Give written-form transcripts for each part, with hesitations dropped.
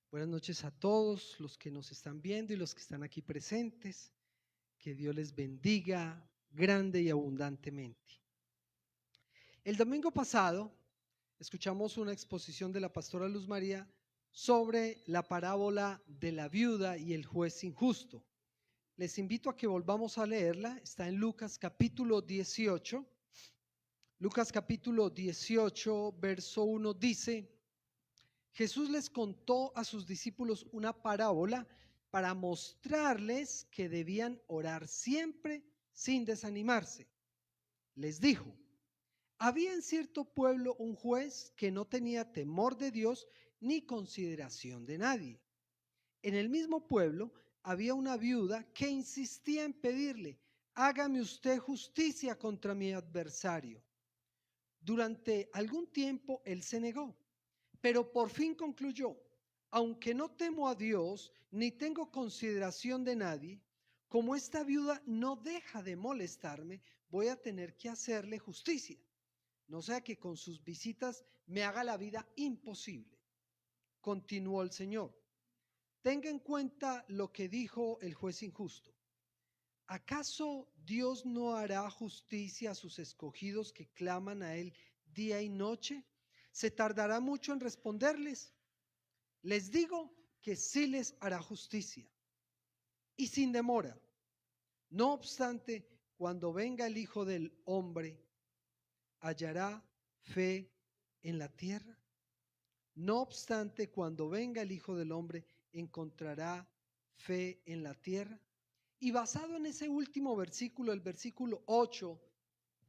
Buenas noches a todos los que nos están viendo y los que están aquí presentes. Que Dios les bendiga grande y abundantemente. El domingo pasado escuchamos una exposición de la pastora Luz María sobre la parábola de la viuda y el juez injusto. Les invito a que volvamos a leerla. Está en Lucas capítulo 18. Lucas capítulo 18, verso 1 dice: Jesús les contó a sus discípulos una parábola para mostrarles que debían orar siempre sin desanimarse. Les dijo: había en cierto pueblo un juez que no tenía temor de Dios ni consideración de nadie. En el mismo pueblo había una viuda que insistía en pedirle: hágame usted justicia contra mi adversario. Durante algún tiempo él se negó, pero por fin concluyó: aunque no temo a Dios ni tengo consideración de nadie, como esta viuda no deja de molestarme, voy a tener que hacerle justicia, no sea que con sus visitas me haga la vida imposible. Continuó el Señor: tenga en cuenta lo que dijo el juez injusto. ¿Acaso Dios no hará justicia a sus escogidos que claman a Él día y noche? ¿Se tardará mucho en responderles? Les digo que sí les hará justicia, y sin demora. No obstante, cuando venga el Hijo del Hombre, ¿hallará fe en la tierra? No obstante, cuando venga el Hijo del Hombre, ¿encontrará fe en la tierra? Y basado en ese último versículo, el versículo 8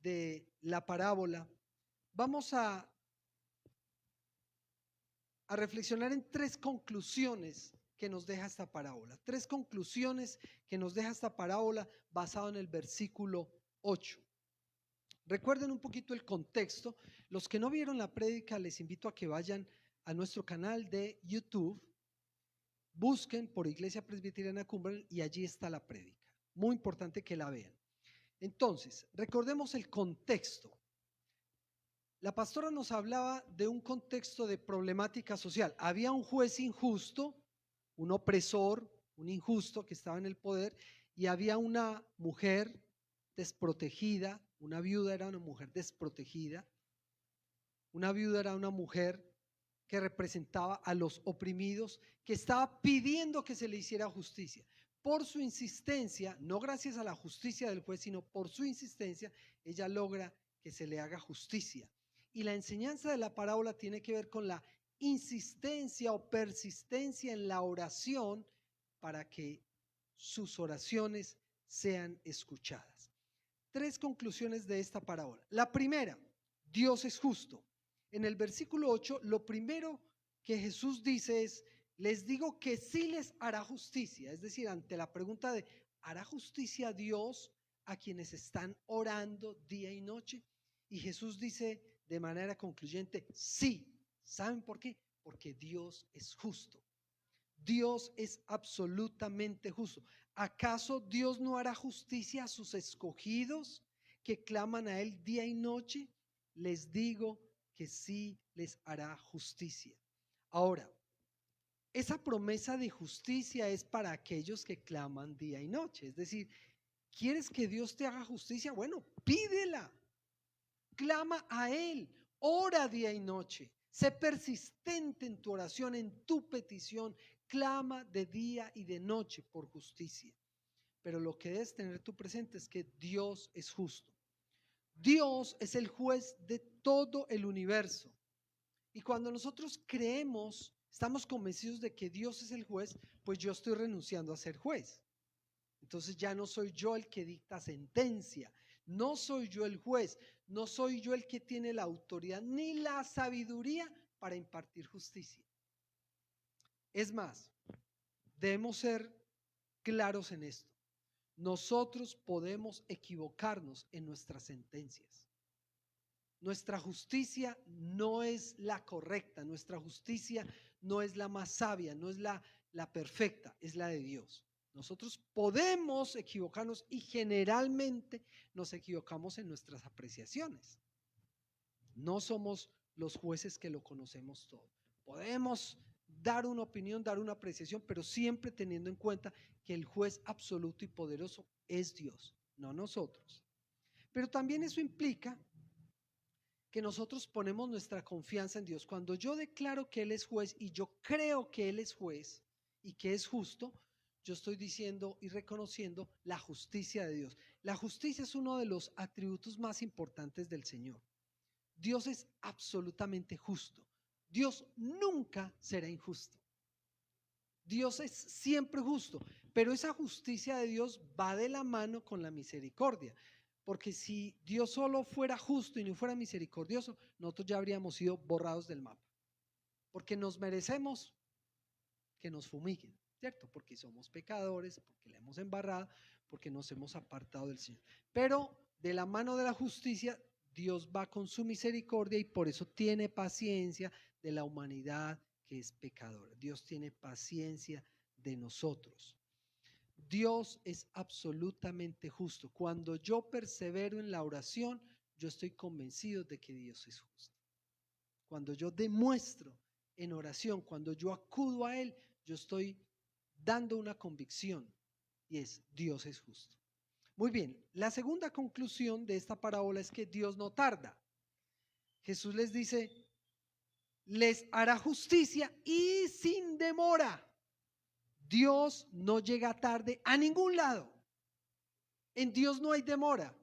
de la parábola, vamos a reflexionar en tres conclusiones que nos deja esta parábola. Tres conclusiones que nos deja esta parábola basado en el versículo 8. Recuerden un poquito el contexto. Los que no vieron la prédica, les invito a que vayan a nuestro canal de YouTube, busquen por Iglesia Presbiteriana Cumberland y allí está la prédica. Muy importante que la vean. Entonces, recordemos el contexto. La pastora nos hablaba de un contexto de problemática social. Había un juez injusto, un opresor, un injusto que estaba en el poder, y había una mujer desprotegida. Una viuda era una mujer desprotegida. Una viuda era una mujer que representaba a los oprimidos, que estaba pidiendo que se le hiciera justicia. Por su insistencia, no gracias a la justicia del juez, sino por su insistencia, ella logra que se le haga justicia. Y la enseñanza de la parábola tiene que ver con la insistencia o persistencia en la oración para que sus oraciones sean escuchadas. Tres conclusiones de esta parábola. La primera: Dios es justo. En el versículo 8, lo primero que Jesús dice es: les digo que sí les hará justicia. Es decir, ante la pregunta de ¿hará justicia Dios a quienes están orando día y noche? Y Jesús dice de manera concluyente: sí. ¿Saben por qué? Porque Dios es justo. Dios es absolutamente justo. ¿Acaso Dios no hará justicia a sus escogidos que claman a Él día y noche? Les digo que sí les hará justicia. Ahora, esa promesa de justicia es para aquellos que claman día y noche. Es decir, ¿quieres que Dios te haga justicia? Bueno, pídela. Clama a Él, ora día y noche, sé persistente en tu oración, en tu petición, clama de día y de noche por justicia. Pero lo que debes tener tú presente es que Dios es justo. Dios es el juez de todo el universo. Y cuando nosotros creemos, estamos convencidos de que Dios es el juez, pues yo estoy renunciando a ser juez. Entonces ya no soy yo el que dicta sentencia, no soy yo el juez, no soy yo el que tiene la autoridad ni la sabiduría para impartir justicia. Es más, debemos ser claros en esto. Nosotros podemos equivocarnos en nuestras sentencias. Nuestra justicia no es la correcta, nuestra justicia no es la más sabia, no es la perfecta, es la de Dios. Nosotros podemos equivocarnos y generalmente nos equivocamos en nuestras apreciaciones. No somos los jueces que lo conocemos todo. Podemos dar una opinión, dar una apreciación, pero siempre teniendo en cuenta que el juez absoluto y poderoso es Dios, no nosotros. Pero también eso implica que nosotros ponemos nuestra confianza en Dios. Cuando yo declaro que Él es juez y yo creo que Él es juez y que es justo, yo estoy diciendo y reconociendo la justicia de Dios. La justicia es uno de los atributos más importantes del Señor. Dios es absolutamente justo. Dios nunca será injusto. Dios es siempre justo, pero esa justicia de Dios va de la mano con la misericordia. Porque si Dios solo fuera justo y no fuera misericordioso, nosotros ya habríamos sido borrados del mapa. Porque nos merecemos que nos fumiguen, ¿cierto? Porque somos pecadores, porque le hemos embarrado, porque nos hemos apartado del Señor. Pero de la mano de la justicia, Dios va con su misericordia y por eso tiene paciencia de la humanidad que es pecadora. Dios tiene paciencia de nosotros. Dios es absolutamente justo. Cuando yo persevero en la oración, yo estoy convencido de que Dios es justo. Cuando yo demuestro en oración, cuando yo acudo a Él, yo estoy dando una convicción y es: Dios es justo. Muy bien, la segunda conclusión de esta parábola es que Dios no tarda. Jesús les dice: les hará justicia y sin demora. Dios no llega tarde a ningún lado. En Dios no hay demora.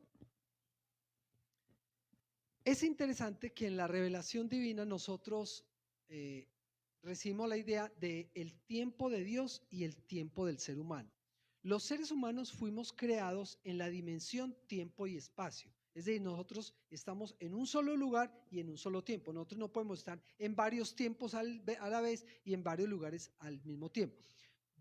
Es interesante que en la revelación divina nosotros recibimos la idea del tiempo de Dios y el tiempo del ser humano. Los seres humanos fuimos creados en la dimensión tiempo y espacio. Es decir, nosotros estamos en un solo lugar y en un solo tiempo. Nosotros no podemos estar en varios tiempos a la vez y en varios lugares al mismo tiempo.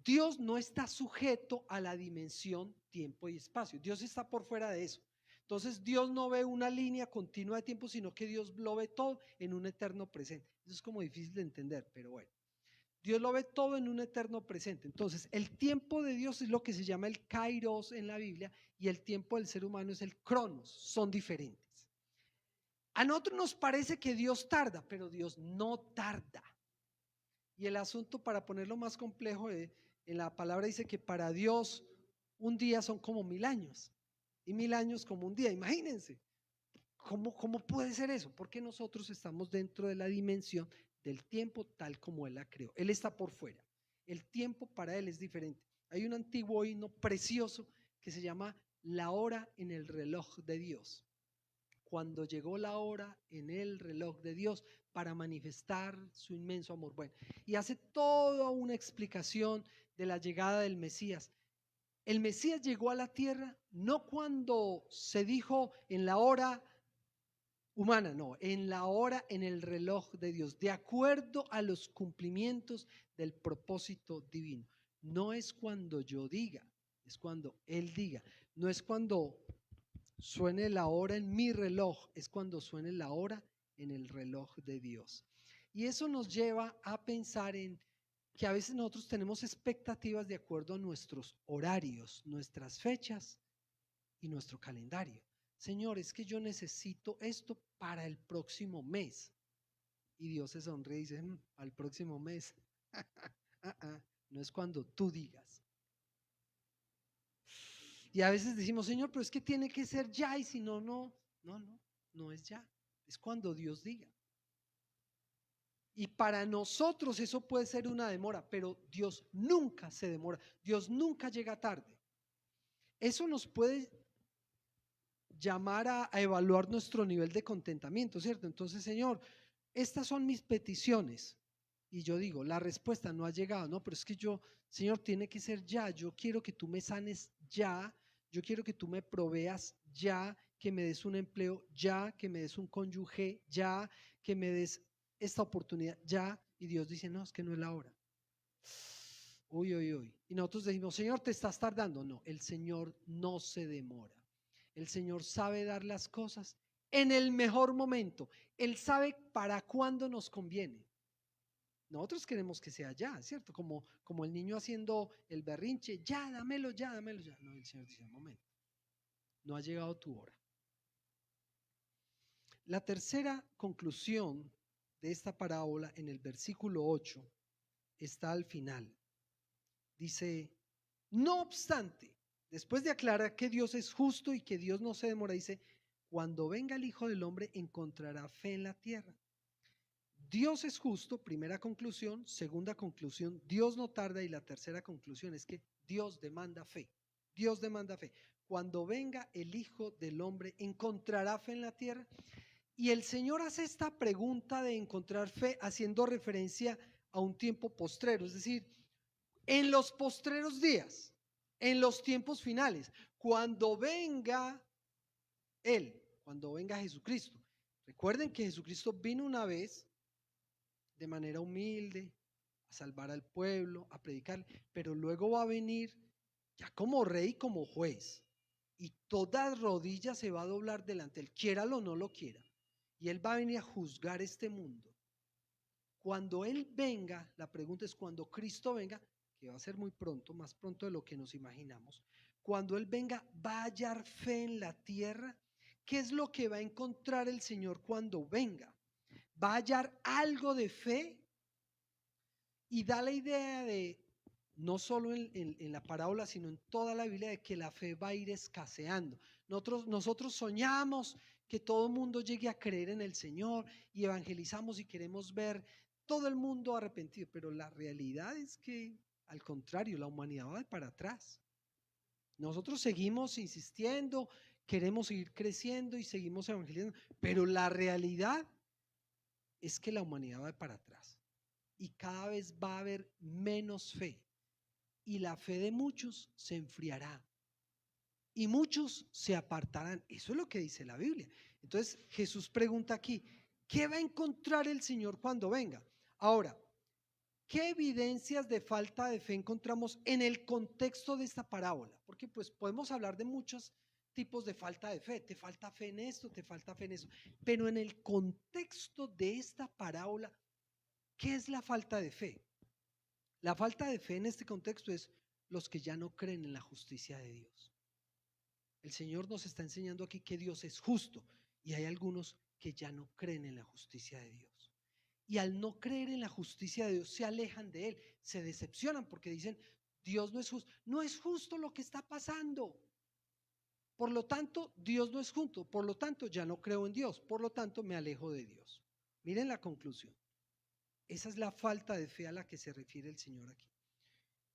Dios no está sujeto a la dimensión tiempo y espacio. Dios está por fuera de eso. Entonces Dios no ve una línea continua de tiempo, sino que Dios lo ve todo en un eterno presente. Eso es como difícil de entender, pero bueno. Dios lo ve todo en un eterno presente. Entonces, el tiempo de Dios es lo que se llama el kairos en la Biblia y el tiempo del ser humano es el cronos. Son diferentes. A nosotros nos parece que Dios tarda, pero Dios no tarda. Y el asunto, para ponerlo más complejo, en la palabra dice que para Dios un día son como 1000 años y 1000 años como un día. Imagínense, ¿cómo puede ser eso? Porque nosotros estamos dentro de la dimensión del tiempo tal como Él la creó. Él está por fuera. El tiempo para Él es diferente. Hay un antiguo himno precioso que se llama La hora en el reloj de Dios. Cuando llegó la hora en el reloj de Dios para manifestar su inmenso amor. Bueno, y hace toda una explicación de la llegada del Mesías. El Mesías llegó a la tierra no cuando se dijo en la hora humana, no, en la hora en el reloj de Dios, de acuerdo a los cumplimientos del propósito divino. No es cuando yo diga, es cuando Él diga. No es cuando suene la hora en mi reloj, es cuando suene la hora en el reloj de Dios. Y eso nos lleva a pensar en que a veces nosotros tenemos expectativas de acuerdo a nuestros horarios, nuestras fechas y nuestro calendario. Señor, es que yo necesito esto para el próximo mes. Y Dios se sonríe y dice: al próximo mes. No es cuando tú digas. Y a veces decimos: Señor, pero es que tiene que ser ya, y si no, no es ya. Es cuando Dios diga. Y para nosotros eso puede ser una demora, pero Dios nunca se demora. Dios nunca llega tarde. Eso nos puede llamar a evaluar nuestro nivel de contentamiento, ¿cierto? Entonces, Señor, estas son mis peticiones. Y yo digo, la respuesta no ha llegado, no, pero es que yo, Señor, tiene que ser ya. Yo quiero que tú me sanes ya. Yo quiero que tú me proveas ya, que me des un empleo ya, que me des un cónyuge ya, que me des esta oportunidad ya. Y Dios dice: no, es que no es la hora. Uy, uy, uy. Y nosotros decimos: Señor, te estás tardando. No, el Señor no se demora. El Señor sabe dar las cosas en el mejor momento. Él sabe para cuándo nos conviene. Nosotros queremos que sea ya, ¿cierto? Como el niño haciendo el berrinche: ya, dámelo, ya, dámelo, ya. No, el Señor dice: un momento, no ha llegado tu hora. La tercera conclusión de esta parábola en el versículo 8 está al final. Dice, no obstante, después de aclarar que Dios es justo y que Dios no se demora, dice, cuando venga el Hijo del Hombre encontrará fe en la tierra. Dios es justo, primera conclusión. Segunda conclusión, Dios no tarda. Y la tercera conclusión es que Dios demanda fe. Dios demanda fe. Cuando venga el Hijo del Hombre, ¿encontrará fe en la tierra? Y el Señor hace esta pregunta de encontrar fe haciendo referencia a un tiempo postrero, es decir, en los postreros días, en los tiempos finales, cuando venga Él, cuando venga Jesucristo. Recuerden que Jesucristo vino una vez de manera humilde a salvar al pueblo, a predicar, pero luego va a venir ya como rey, como juez, y toda rodilla se va a doblar delante de él, quiéralo o no lo quiera, y él va a venir a juzgar este mundo. Cuando él venga, la pregunta es cuando Cristo venga, que va a ser muy pronto, más pronto de lo que nos imaginamos. Cuando él venga, ¿va a hallar fe en la tierra? ¿Qué es lo que va a encontrar el Señor cuando venga? ¿Va a hallar algo de fe? Y da la idea de, no solo en la parábola, sino en toda la Biblia, de que la fe va a ir escaseando. Nosotros soñamos que todo el mundo llegue a creer en el Señor y evangelizamos y queremos ver todo el mundo arrepentido, pero la realidad es que, al contrario, la humanidad va para atrás. Nosotros seguimos insistiendo, queremos seguir creciendo y seguimos evangelizando, pero la realidad es que la humanidad va para atrás y cada vez va a haber menos fe y la fe de muchos se enfriará y muchos se apartarán. Eso es lo que dice la Biblia. Entonces Jesús pregunta aquí, ¿qué va a encontrar el Señor cuando venga? Ahora, ¿qué evidencias de falta de fe encontramos en el contexto de esta parábola? Porque pues podemos hablar de muchos tipos de falta de fe. Te falta fe en esto, te falta fe en eso. Pero en el contexto de esta parábola, ¿qué es la falta de fe? La falta de fe en este contexto es los que ya no creen en la justicia de Dios. El Señor nos está enseñando aquí que Dios es justo y hay algunos que ya no creen en la justicia de Dios. Y al no creer en la justicia de Dios se alejan de Él, se decepcionan porque dicen, Dios no es justo. No es justo lo que está pasando. Por lo tanto, Dios no es justo. Por lo tanto, ya no creo en Dios. Por lo tanto, me alejo de Dios. Miren la conclusión. Esa es la falta de fe a la que se refiere el Señor aquí.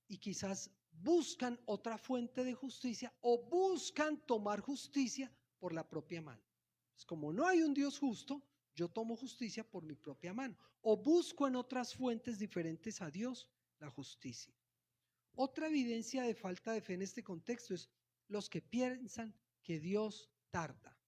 Y quizás buscan otra fuente de justicia o buscan tomar justicia por la propia mano. Es como no hay un Dios justo, yo tomo justicia por mi propia mano o busco en otras fuentes diferentes a Dios la justicia. Otra evidencia de falta de fe en este contexto es los que piensan que Dios tarda.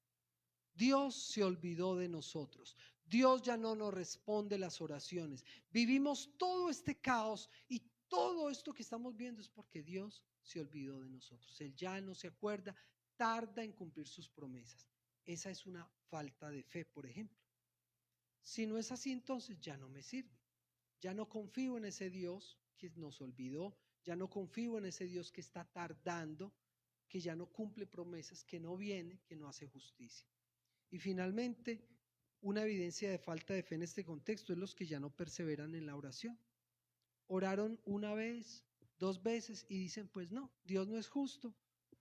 Dios se olvidó de nosotros. Dios ya no nos responde las oraciones. Vivimos todo este caos y todo esto que estamos viendo es porque Dios se olvidó de nosotros. Él ya no se acuerda, tarda en cumplir sus promesas. Esa es una falta de fe, por ejemplo. Si no es así, entonces ya no me sirve. Ya no confío en ese Dios que nos olvidó. Ya no confío en ese Dios que está tardando, que ya no cumple promesas, que no viene, que no hace justicia. Y finalmente, una evidencia de falta de fe en este contexto es los que ya no perseveran en la oración. Oraron una vez, dos veces y dicen, pues no, Dios no es justo,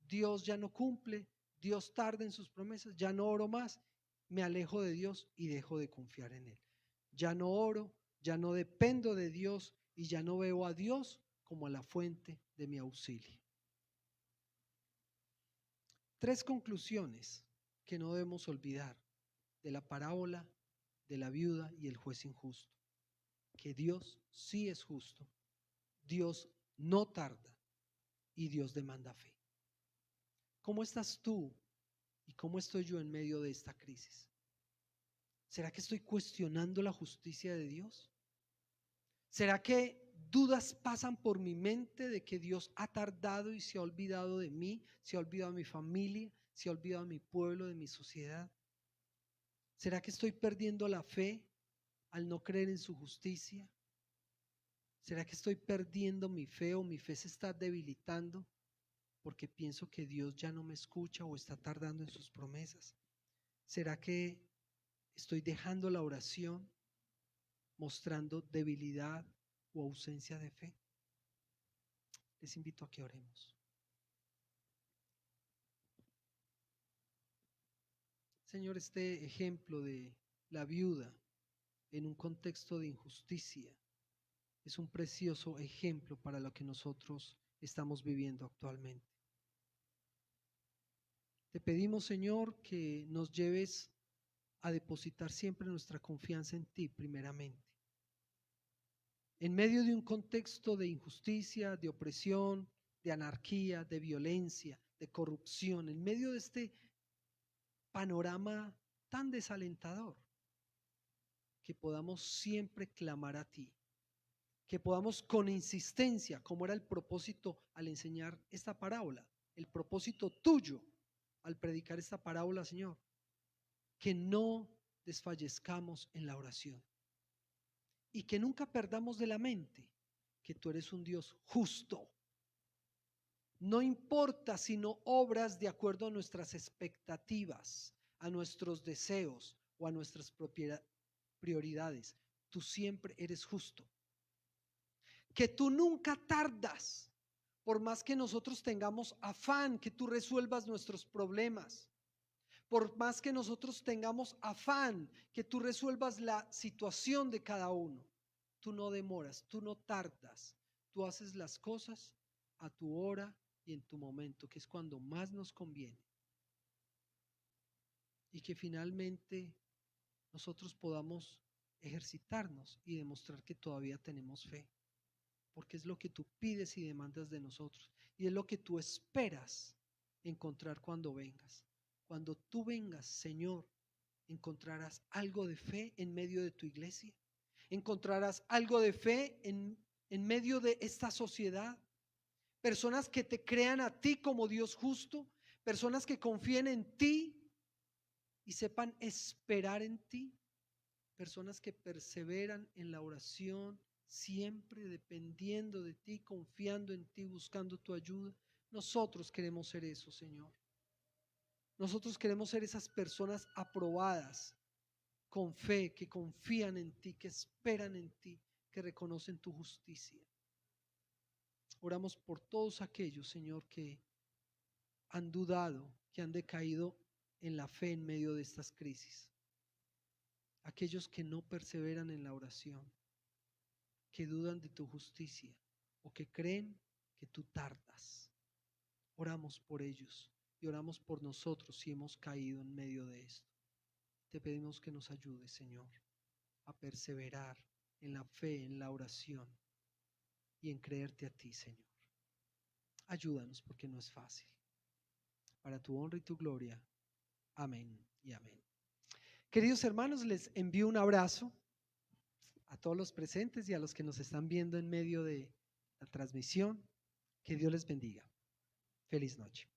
Dios ya no cumple, Dios tarda en sus promesas, ya no oro más, me alejo de Dios y dejo de confiar en Él. Ya no oro, ya no dependo de Dios y ya no veo a Dios como a la fuente de mi auxilio. Tres conclusiones que no debemos olvidar de la parábola de la viuda y el juez injusto. Que Dios sí es justo, Dios no tarda y Dios demanda fe. ¿Cómo estás tú y cómo estoy yo en medio de esta crisis? ¿Será que estoy cuestionando la justicia de Dios? ¿Será que dudas pasan por mi mente de que Dios ha tardado y se ha olvidado de mí, se ha olvidado de mi familia, se ha olvidado de mi pueblo, de mi sociedad? ¿Será que estoy perdiendo la fe al no creer en su justicia? ¿Será que estoy perdiendo mi fe o mi fe se está debilitando porque pienso que Dios ya no me escucha o está tardando en sus promesas? ¿Será que estoy dejando la oración mostrando debilidad o ausencia de fe. Les invito a que oremos. Señor, este ejemplo de la viuda en un contexto de injusticia es un precioso ejemplo para lo que nosotros estamos viviendo actualmente. Te pedimos, Señor, que nos lleves a depositar siempre nuestra confianza en ti primeramente. En medio de un contexto de injusticia, de opresión, de anarquía, de violencia, de corrupción, en medio de este panorama tan desalentador, que podamos siempre clamar a ti, que podamos con insistencia, como era el propósito al enseñar esta parábola, el propósito tuyo al predicar esta parábola, Señor, que no desfallezcamos en la oración y que nunca perdamos de la mente que tú eres un Dios justo. No importa si no obras de acuerdo a nuestras expectativas, a nuestros deseos o a nuestras prioridades, tú siempre eres justo. Que tú nunca tardas, por más que nosotros tengamos afán, que tú resuelvas nuestros problemas. Por más que nosotros tengamos afán, que tú resuelvas la situación de cada uno. Tú no demoras, tú no tardas, tú haces las cosas a tu hora y en tu momento, que es cuando más nos conviene. Y que finalmente nosotros podamos ejercitarnos y demostrar que todavía tenemos fe, porque es lo que tú pides y demandas de nosotros, y es lo que tú esperas encontrar cuando vengas. Cuando tú vengas, Señor, encontrarás algo de fe en medio de tu iglesia, encontrarás algo de fe en medio de esta sociedad, personas que te crean a ti como Dios justo, personas que confíen en ti y sepan esperar en ti, personas que perseveran en la oración, siempre dependiendo de ti, confiando en ti, buscando tu ayuda. Nosotros queremos ser eso, Señor. Nosotros queremos ser esas personas aprobadas con fe, que confían en ti, que esperan en ti, que reconocen tu justicia. Oramos por todos aquellos, Señor, que han dudado, que han decaído en la fe en medio de estas crisis. Aquellos que no perseveran en la oración, que dudan de tu justicia o que creen que tú tardas. Oramos por ellos y oramos por nosotros si hemos caído en medio de esto. Te pedimos que nos ayudes, Señor, a perseverar en la fe, en la oración y en creerte a ti, Señor. Ayúdanos porque no es fácil. Para tu honra y tu gloria. Amén y amén. Queridos hermanos, les envío un abrazo a todos los presentes y a los que nos están viendo en medio de la transmisión. Que Dios les bendiga. Feliz noche.